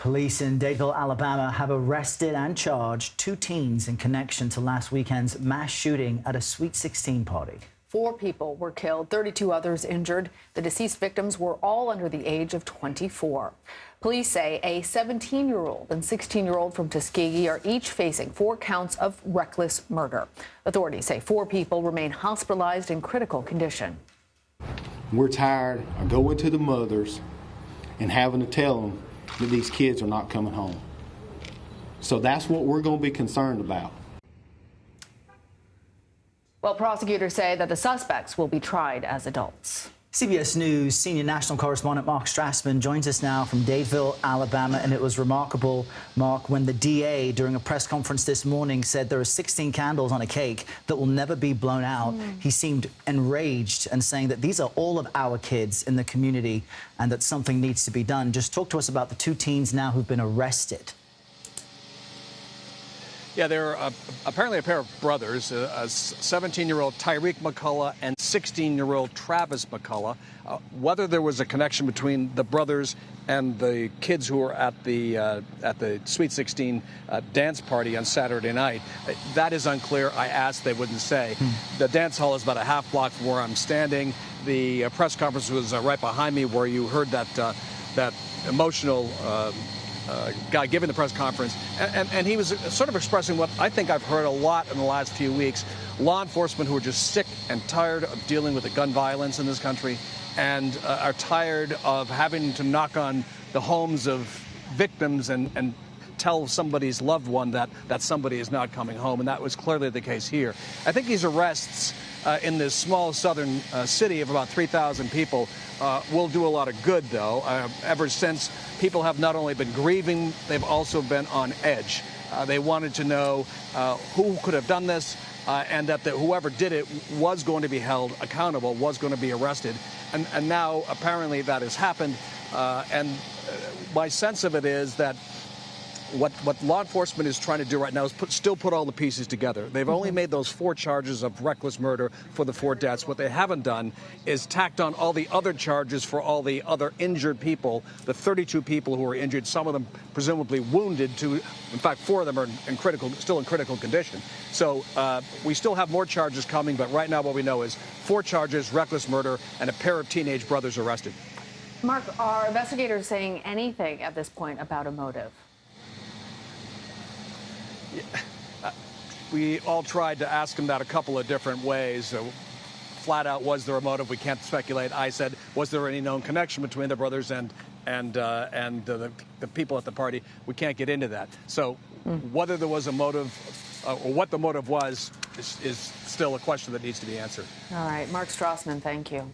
Police in Dadeville, Alabama have arrested and charged 2 teens in connection to last weekend's mass shooting at a Sweet 16 party. 4 people were killed, 32 others injured. The deceased victims were all under the age of 24. Police say a 17-year-old and 16-year-old from Tuskegee are each facing 4 counts of reckless murder. Authorities say 4 people remain hospitalized in critical condition. We're tired of going to the mothers and having to tell them that these kids are not coming home. So that's what we're going to be concerned about. Well, prosecutors say that the suspects will be tried as adults. CBS News senior national correspondent Mark Strassmann joins us now from Dadeville, Alabama. And it was remarkable, Mark, when the DA, during a press conference this morning, said there are 16 candles on a cake that will never be blown out. He seemed enraged and saying that these are all of our kids in the community and that something needs to be done. Just talk to us about the 2 teens now who've been arrested. Yeah, they're apparently a pair of brothers, a 17-year-old Tyreek McCullough and 16-year-old Travis McCullough. Whether there was a connection between the brothers and the kids who were at the Sweet 16 dance party on Saturday night, that is unclear. I asked, they wouldn't say. The dance hall is about a half block from where I'm standing. The press conference was right behind me, where you heard that emotional guy giving the press conference, and he was sort of expressing what I think I've heard a lot in the last few weeks. Law enforcement who are just sick and tired of dealing with the gun violence in this country and are tired of having to knock on the homes of victims and tell somebody's loved one that somebody is not coming home, and that was clearly the case here. I think these arrests in this small southern city of about 3,000 people will do a lot of good, though. Ever since, people have not only been grieving, they've also been on edge. They wanted to know who could have done this, and that whoever did it was going to be held accountable, was going to be arrested. And now, apparently, that has happened. And my sense of it is that what law enforcement is trying to do right now is still put all the pieces together. They've only made those 4 charges of reckless murder for the 4 deaths. What they haven't done is tacked on all the other charges for all the other injured people, the 32 people who were injured, some of them presumably wounded. In fact, 4 of them are still in critical condition. So we still have more charges coming, but right now what we know is 4 charges, reckless murder, and a pair of teenage brothers arrested. Mark, are investigators saying anything at this point about a motive? We all tried to ask him that a couple of different ways. Flat out, was there a motive? We can't speculate. I said, was there any known connection between the brothers and the people at the party? We can't get into that. So whether there was a motive or what the motive was is still a question that needs to be answered. All right. Mark Strassmann, thank you.